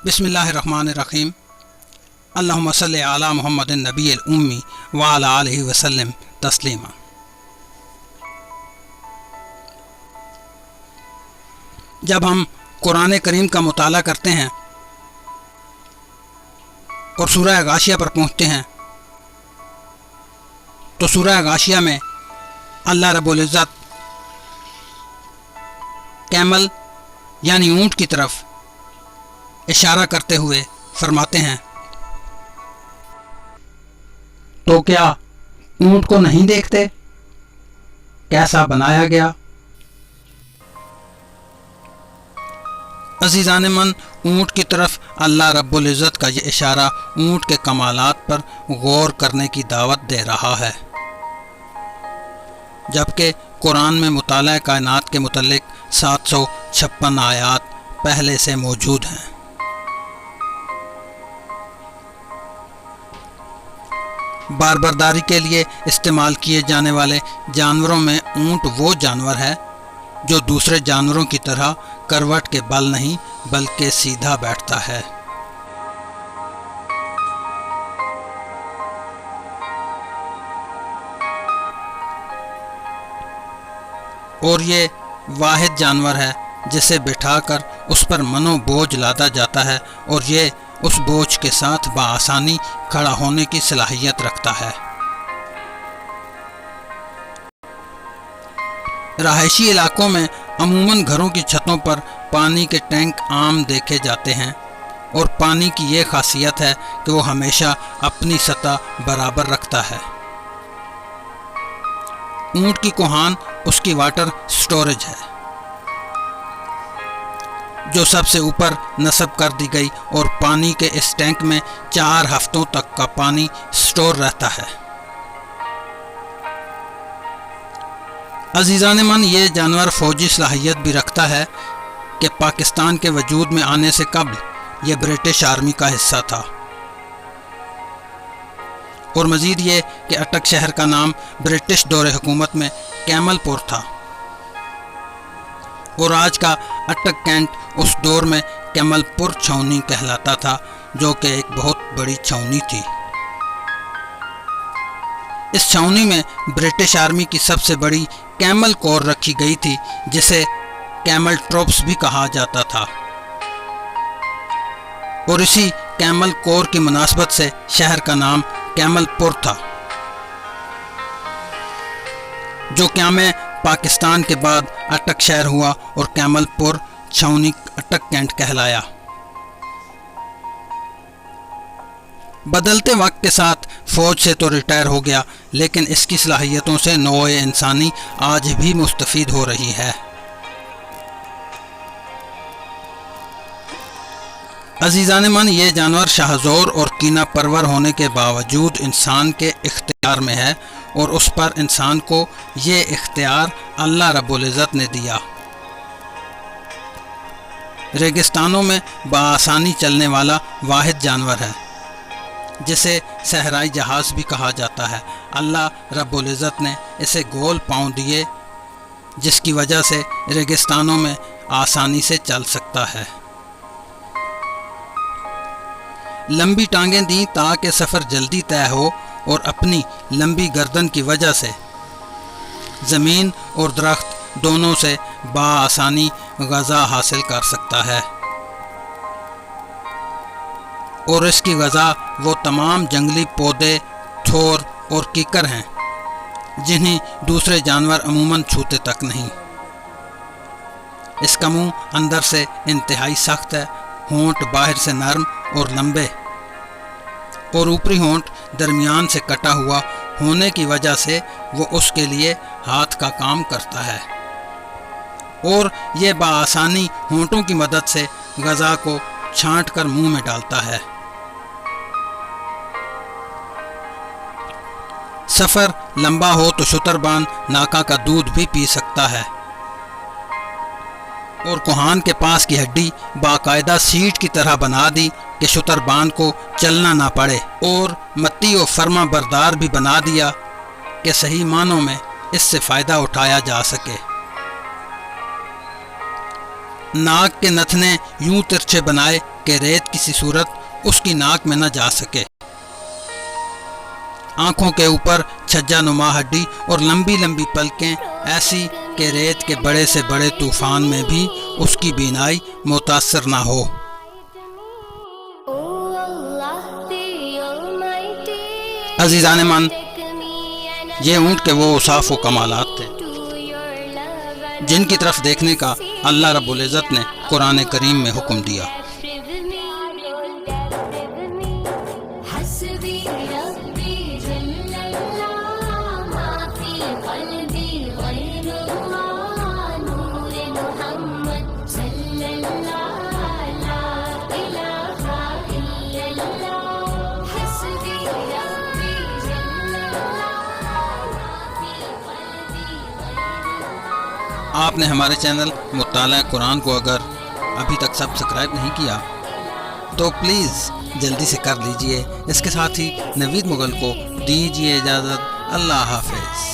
बिस्मिल्लाहिर्रहमानिर्रहीम। अल्लाहुम्मा सल्लि अला मुहम्मदिन नबील उम्मी व अला आलिहि वसल्लम तस्लीमा। जब हम कुरान करीम का मुताला करते हैं और सूरह गाशिया पर पहुँचते हैं तो सूरह गाशिया में अल्लाह रब्बुल इज़्ज़त कैमल यानी ऊँट की तरफ इशारा करते हुए फरमाते हैं, तो क्या ऊँट को नहीं देखते कैसा बनाया गया। अज़ीज़ान मन, ऊँट की तरफ अल्लाह रब्बुल इज़्ज़त का ये इशारा ऊँट के कमालात पर गौर करने की दावत दे रहा है, जबकि कुरान में मुताला कायनात के मुतल्लिक 756 आयात पहले से मौजूद हैं। बारबरदारी के लिए इस्तेमाल किए जाने वाले जानवरों में ऊँट वो जानवर है जो दूसरे जानवरों की तरह करवट के बल नहीं बल्कि सीधा बैठता है। और ये वाहिद जानवर है जिसे बिठाकर उस पर मनो बोझ लादा जाता है और ये उस बोझ के साथ बआसानी खड़ा होने की सलाहियत रखता है। रहायशी इलाकों में अमूमन घरों की छतों पर पानी के टैंक आम देखे जाते हैं और पानी की ये खासियत है कि वो हमेशा अपनी सतह बराबर रखता है। ऊँट की कोहान उसकी वाटर स्टोरेज है जो सबसे ऊपर नस्ब कर दी गई और पानी के इस टैंक में 4 हफ्तों तक का पानी स्टोर रहता है। अजीज़ान मन, ये जानवर फौजी सलाहियत भी रखता है कि पाकिस्तान के वजूद में आने से कबल ये ब्रिटिश आर्मी का हिस्सा था और मज़ीद ये कि अटक शहर का नाम ब्रिटिश दौरे हुकूमत में कैमलपुर था और आज का अटक कैंट उस दौर में कैमलपुर छावनी कहलाता था, जो कि एक बहुत बड़ी छावनी थी। इस छावनी में ब्रिटिश आर्मी की सबसे बड़ी कैमल कोर रखी गई थी, जिसे कैमल ट्रोप्स भी कहा जाता था और इसी कैमल कोर की मुनासबत से शहर का नाम कैमलपुर था, जो क्या में पाकिस्तान के बाद अटक शहर हुआ और कैमलपुर छावनी अटक कैंट कहलाया। बदलते वक्त के साथ फौज से तो रिटायर हो गया, लेकिन इसकी सलाहियतों से नौए इंसानी आज भी मुस्तफीद हो रही है। अजीज़ान मन, ये जानवर शाहजोर और कीना परवर होने के बावजूद इंसान के इख्तियार में है और उस पर इंसान को ये इख्तियार अल्लाह रब्बुल इज़्ज़त ने दिया। रेगिस्तानों में बआसानी चलने वाला वाहिद जानवर है जिसे सहराई जहाज़ भी कहा जाता है। अल्लाह रब्बुल इज़्ज़त ने इसे गोल पाँव दिए जिसकी वजह से रेगिस्तानों में आसानी से चल सकता है। लंबी टांगें दी ताकि सफ़र जल्दी तय हो और अपनी लंबी गर्दन की वजह से ज़मीन और दरख्त दोनों से बआसानी ग़ज़ा हासिल कर सकता है और इसकी ग़ज़ा वो तमाम जंगली पौधे, थोर और कीकर हैं जिन्हें दूसरे जानवर अमूमन छूते तक नहीं। इसका मुंह अंदर से इंतहाई सख्त है, होंठ बाहर से नरम और लंबे और ऊपरी होंठ दरमियान से कटा हुआ होने की वजह से वो उसके लिए हाथ का काम करता है और ये बआसानी होंठों की मदद से ग़ज़ा को छांट कर मुंह में डालता है। सफ़र लंबा हो तो शुतरबान नाका का दूध भी पी सकता है और कोहान के पास की हड्डी बाकायदा सीट की तरह बना दी कि शुतरबान को चलना ना पड़े और मत्ती और फर्मा बरदार भी बना दिया कि सही मानों में इससे फ़ायदा उठाया जा सके। नाक के नथने यूं तिरछे बनाए कि रेत की सी सूरत उसकी नाक में न जा सके। आंखों के ऊपर छज्जा नुमा हड्डी और लंबी लंबी पलकें ऐसी कि रेत के बड़े से बड़े तूफान में भी उसकी बीनाई मुतासर ना हो। अजीज़ान मन, ये ऊँट के वो औसाफ व कमालात थे जिनकी तरफ देखने का अल्लाह रब्बुल इज़्ज़त ने कुरान करीम में हुक्म दिया। आपने हमारे चैनल मुत्ताला कुरान को अगर अभी तक सब्सक्राइब नहीं किया तो प्लीज़ जल्दी से कर लीजिए। इसके साथ ही नवीद मुगल को दीजिए इजाज़त। अल्लाह हाफ़िज़।